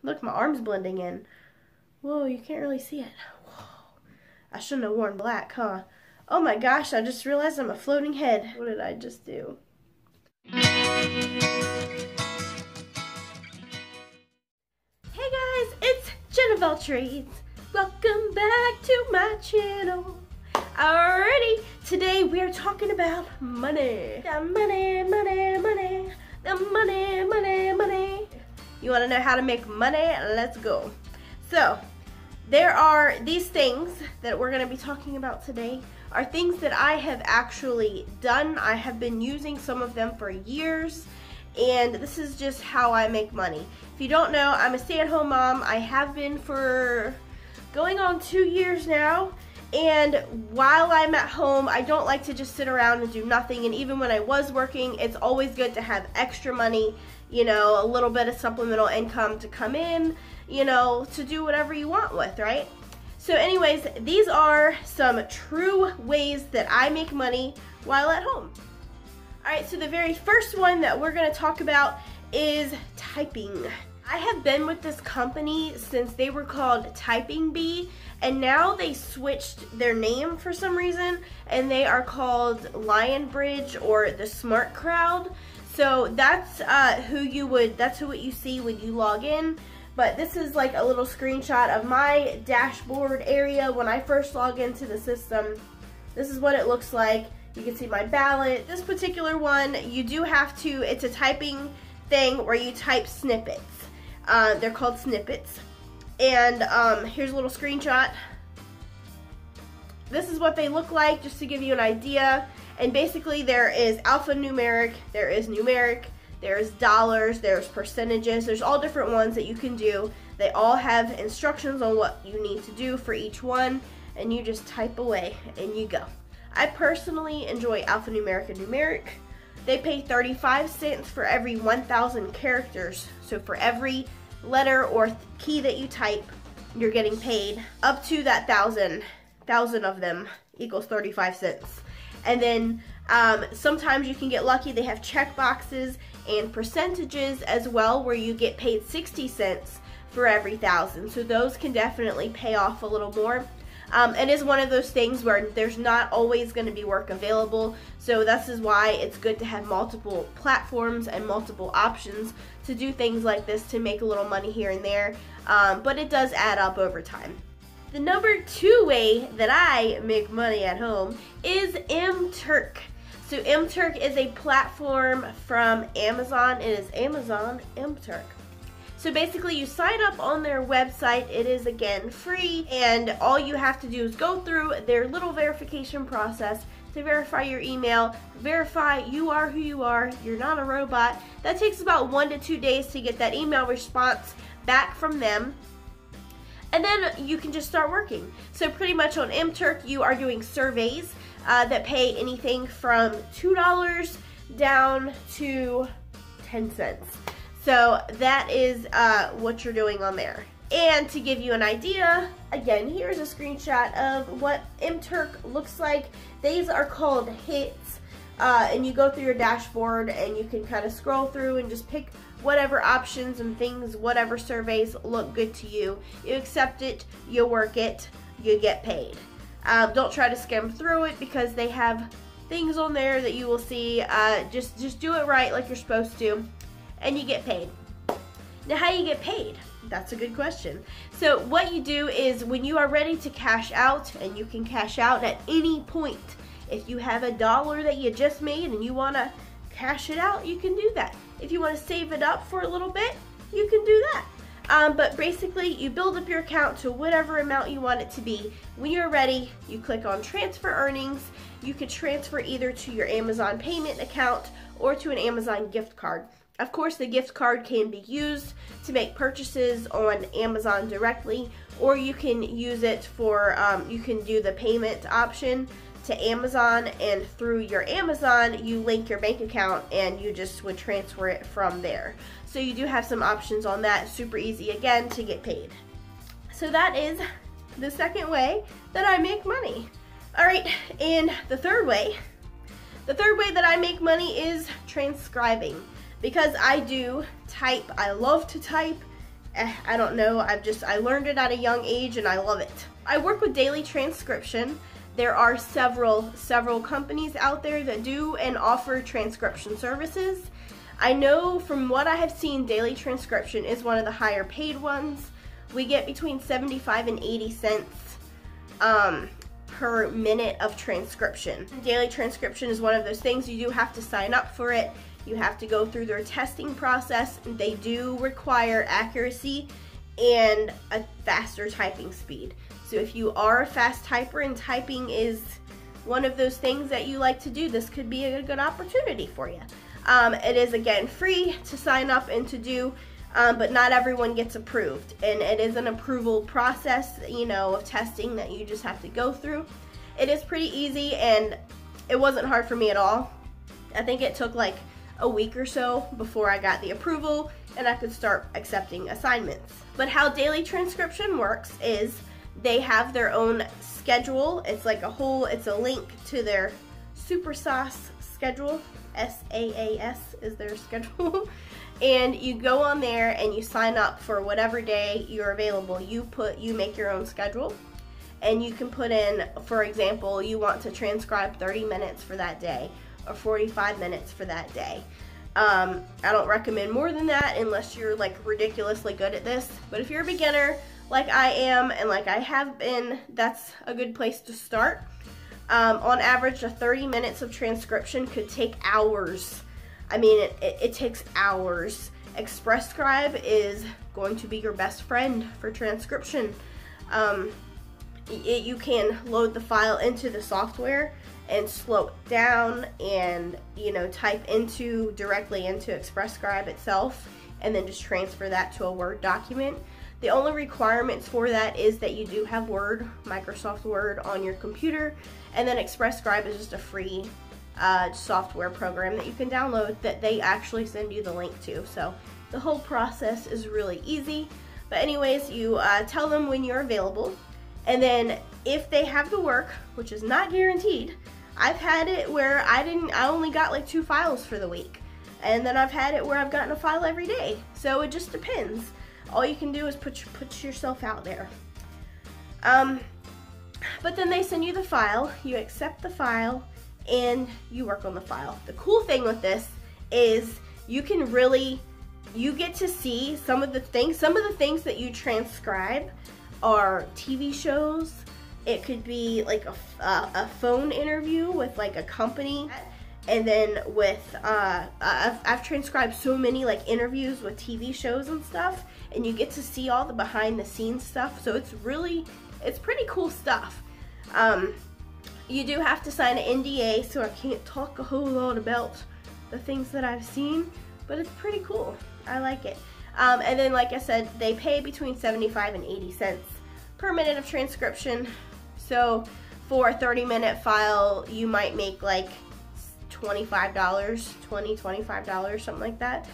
Look, my arm's blending in. Whoa, you can't really see it. Whoa. I shouldn't have worn black, huh? Oh my gosh, I just realized I'm a floating head. What did I just do? Hey guys, it's Jennifer Trades. Welcome back to my channel. Alrighty, today we are talking about money. The money, money, money. The money, money, money. You want to know how to make money? Let's go. So, there are these things that we're going to be talking about today are things that I have actually done. I have been using some of them for years, and this is just how I make money. If you don't know, I'm a stay-at-home mom. I have been for going on 2 years now, and while I'm at home, I don't like to just sit around and do nothing, and even when I was working, it's always good to have extra money, you know, a little bit of supplemental income to come in, you know, to do whatever you want with, right? So anyways, these are some true ways that I make money while at home. Alright, so the very first one that we're going to talk about is typing. I have been with this company since they were called Typing Bee, and now they switched their name for some reason, and they are called Lionbridge or the Smart Crowd. So that's that's what you see when you log in. But this is like a little screenshot of my dashboard area when I first log into the system. This is what it looks like. You can see my ballot. This particular one, you do have to, it's a typing thing where you type snippets. They're called snippets. And here's a little screenshot. This is what they look like, just to give you an idea. And basically there is alphanumeric, there is numeric, there's dollars, there's percentages, there's all different ones that you can do. They all have instructions on what you need to do for each one, and you just type away and you go. I personally enjoy alphanumeric and numeric. They pay 35 cents for every 1,000 characters. So for every letter or key that you type, you're getting paid up to that thousand of them equals 35 cents. And then sometimes you can get lucky. They have check boxes and percentages as well, where you get paid 60 cents for every 1,000. So those can definitely pay off a little more. It is one of those things where there's not always going to be work available. So this is why it's good to have multiple platforms and multiple options to do things like this to make a little money here and there. But it does add up over time. The number 2 way that I make money at home is mTurk. So mTurk is a platform from Amazon. It is Amazon mTurk. So basically you sign up on their website. It is again free, and all you have to do is go through their little verification process to verify your email, verify you are who you are, you're not a robot. That takes about 1 to 2 days to get that email response back from them. And then you can just start working. So pretty much on mTurk, you are doing surveys that pay anything from $2 down to 10 cents. So that is what you're doing on there. And to give you an idea, again, here's a screenshot of what mTurk looks like. These are called hits. And you go through your dashboard and you can kind of scroll through and just pick whatever options and things, whatever surveys look good to you. You accept it, you work it, you get paid. Don't try to skim through it because they have things on there that you will see. Just do it right like you're supposed to, and you get paid. Now, how you get paid? That's a good question. So what you do is when you are ready to cash out, and you can cash out at any point. If you have $1 that you just made and you want to cash it out, you can do that. If you want to save it up for a little bit, you can do that. But basically, you build up your account to whatever amount you want it to be. When you're ready, you click on Transfer Earnings. You can transfer either to your Amazon payment account or to an Amazon gift card. Of course, the gift card can be used to make purchases on Amazon directly, or you can use it for, you can do the payment option to Amazon, and through your Amazon, you link your bank account and you just would transfer it from there. So you do have some options on that. Super easy, again, to get paid. So that is the second way that I make money. All right, and the third way that I make money is transcribing. Because I do type, I love to type, I don't know, I learned it at a young age and I love it. I work with Daily Transcription. There are several companies out there that do and offer transcription services. I know from what I have seen, Daily Transcription is one of the higher paid ones. We get between 75 and 80 cents per minute of transcription. Daily Transcription is one of those things you do have to sign up for it. You have to go through their testing process. They do require accuracy and a faster typing speed. So if you are a fast typer and typing is one of those things that you like to do, this could be a good opportunity for you. It is, again, free to sign up and to do, but not everyone gets approved. And it is an approval process, you know, of testing that you just have to go through. It is pretty easy and it wasn't hard for me at all. I think it took like a week or so before I got the approval and I could start accepting assignments. But how Daily Transcription works is they have their own schedule. It's like it's a link to their Super Sauce schedule. SAAS is their schedule. And you go on there and you sign up for whatever day you're available. You make your own schedule and you can put in, for example, you want to transcribe 30 minutes for that day or 45 minutes for that day. I don't recommend more than that unless you're like ridiculously good at this. But if you're a beginner like I am and like I have been, that's a good place to start. On average, 30 minutes of transcription could take hours. I mean, it takes hours. ExpressScribe is going to be your best friend for transcription. You can load the file into the software and slow it down and, you know, type directly into ExpressScribe itself and then just transfer that to a Word document. The only requirements for that is that you do have Word, Microsoft Word on your computer, and then ExpressScribe is just a free software program that you can download that they actually send you the link to. So the whole process is really easy. But anyways, you tell them when you're available, and then if they have the work, which is not guaranteed, I've had it where I only got like 2 files for the week. And then I've had it where I've gotten a file every day. So it just depends. All you can do is put yourself out there. But then they send you the file, you accept the file, and you work on the file. The cool thing with this is you get to see some of the things that you transcribe are TV shows. It could be like a phone interview with like a company. And then with, I've transcribed so many like interviews with TV shows and stuff, and you get to see all the behind the scenes stuff. So it's pretty cool stuff. You do have to sign an NDA, so I can't talk a whole lot about the things that I've seen, but it's pretty cool. I like it. And then, like I said, they pay between 75 and 80 cents per minute of transcription. So for a 30-minute file, you might make like $25, something like that.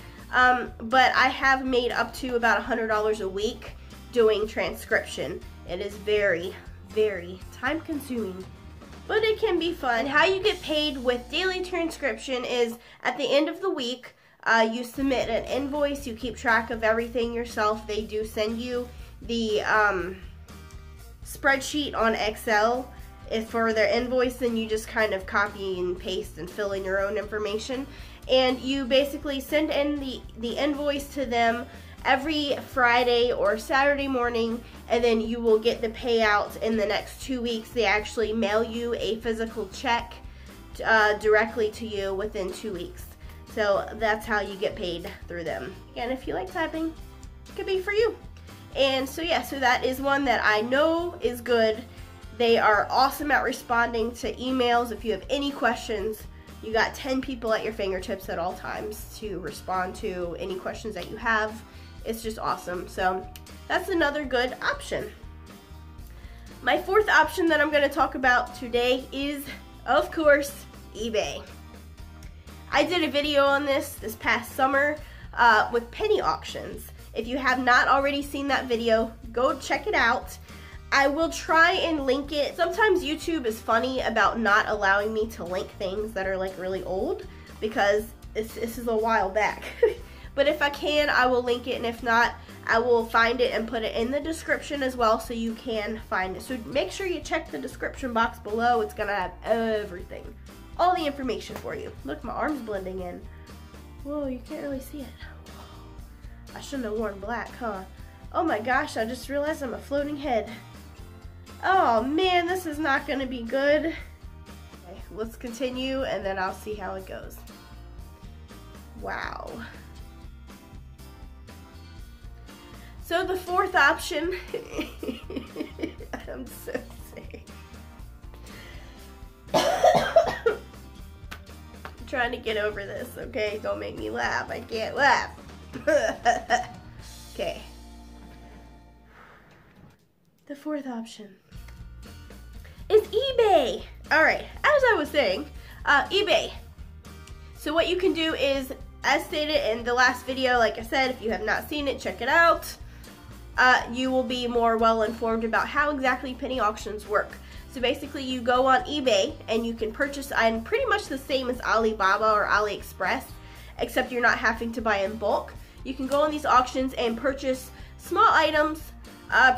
But I have made up to about $100 a week doing transcription. It is very, very time consuming, but it can be fun. And how you get paid with Daily Transcription is at the end of the week, you submit an invoice, you keep track of everything yourself. They do send you the spreadsheet on Excel. If for their invoice, then you just kind of copy and paste and fill in your own information. And you basically send in the invoice to them every Friday or Saturday morning, and then you will get the payout in the next 2 weeks. They actually mail you a physical check directly to you within 2 weeks. So that's how you get paid through them. Again, if you like typing, it could be for you. And so yeah, so that is one that I know is good. They are awesome at responding to emails. If you have any questions, you got 10 people at your fingertips at all times to respond to any questions that you have. It's just awesome. So that's another good option. My fourth option that I'm going to talk about today is, of course, eBay. I did a video on this past summer with penny auctions. If you have not already seen that video, go check it out. I will try and link it. Sometimes YouTube is funny about not allowing me to link things that are like really old, because this is a while back. But if I can, I will link it, and if not, I will find it and put it in the description as well so you can find it. So make sure you check the description box below. It's gonna have everything, all the information for you. Look, my arm's blending in. Whoa, you can't really see it. I shouldn't have worn black, huh? Oh my gosh, I just realized I'm a floating head. Oh man, this is not gonna be good. Okay, let's continue and then I'll see how it goes. Wow. So the fourth option, I'm so sick. I'm trying to get over this, okay? Don't make me laugh, I can't laugh. Okay. The fourth option is eBay. All right, as I was saying, eBay. So what you can do is, as stated in the last video, like I said, if you have not seen it, check it out. You will be more well informed about how exactly penny auctions work. So basically you go on eBay and you can purchase items pretty much the same as Alibaba or AliExpress, except you're not having to buy in bulk. You can go on these auctions and purchase small items,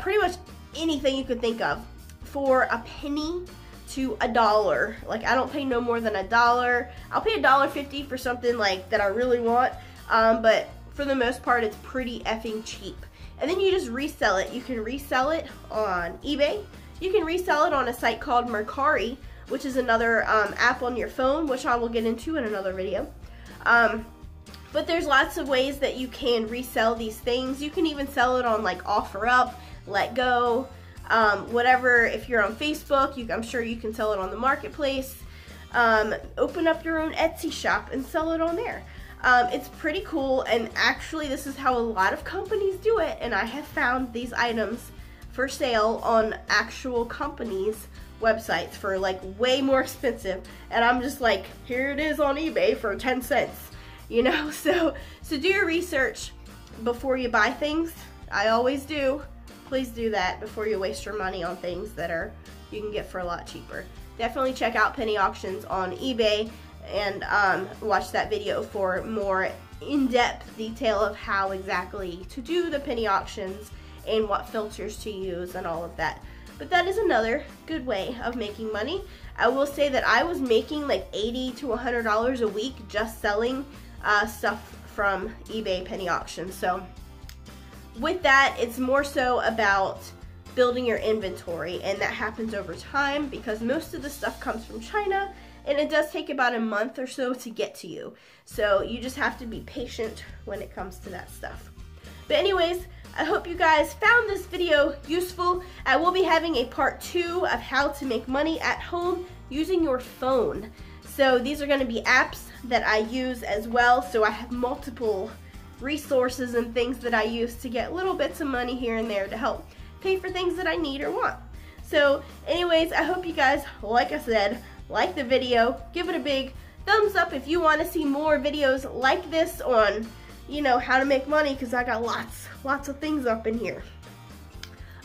pretty much anything you could think of, for a penny to $1. Like, I don't pay no more than $1. I'll pay $1.50 for something like that I really want, but for the most part it's pretty effing cheap. And then you just resell it. You can resell it on eBay. You can resell it on a site called Mercari, which is another app on your phone, which I will get into in another video. But there's lots of ways that you can resell these things. You can even sell it on like OfferUp, Letgo, whatever. If you're on Facebook, I'm sure you can sell it on the marketplace. Open up your own Etsy shop and sell it on there. It's pretty cool, and actually this is how a lot of companies do it, and I have found these items for sale on actual companies' websites for like way more expensive, and I'm just like, here it is on eBay for 10 cents, you know? So do your research before you buy things. I always do. Please do that before you waste your money on things that you can get for a lot cheaper. Definitely check out penny auctions on eBay and watch that video for more in-depth detail of how exactly to do the penny auctions and what filters to use and all of that. But that is another good way of making money. I will say that I was making like $80 to $100 a week just selling stuff from eBay penny auctions. So with that, it's more so about building your inventory, and that happens over time because most of the stuff comes from China, and it does take about a month or so to get to you. So you just have to be patient when it comes to that stuff. But anyways, I hope you guys found this video useful. I will be having a part 2 of how to make money at home using your phone. So these are going to be apps that I use as well. So I have multiple resources and things that I use to get little bits of money here and there to help pay for things that I need or want. So anyways, I hope you guys, like I said, like the video, give it a big thumbs up if you want to see more videos like this on, you know, how to make money, because I got lots of things up in here.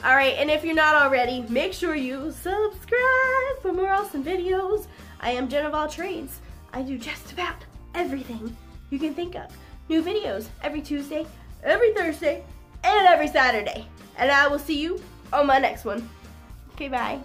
Alright, and if you're not already, make sure you subscribe for more awesome videos. I am Jen of All Trades. I do just about everything you can think of. New videos every Tuesday, every Thursday, and every Saturday. And I will see you on my next one. Okay, bye.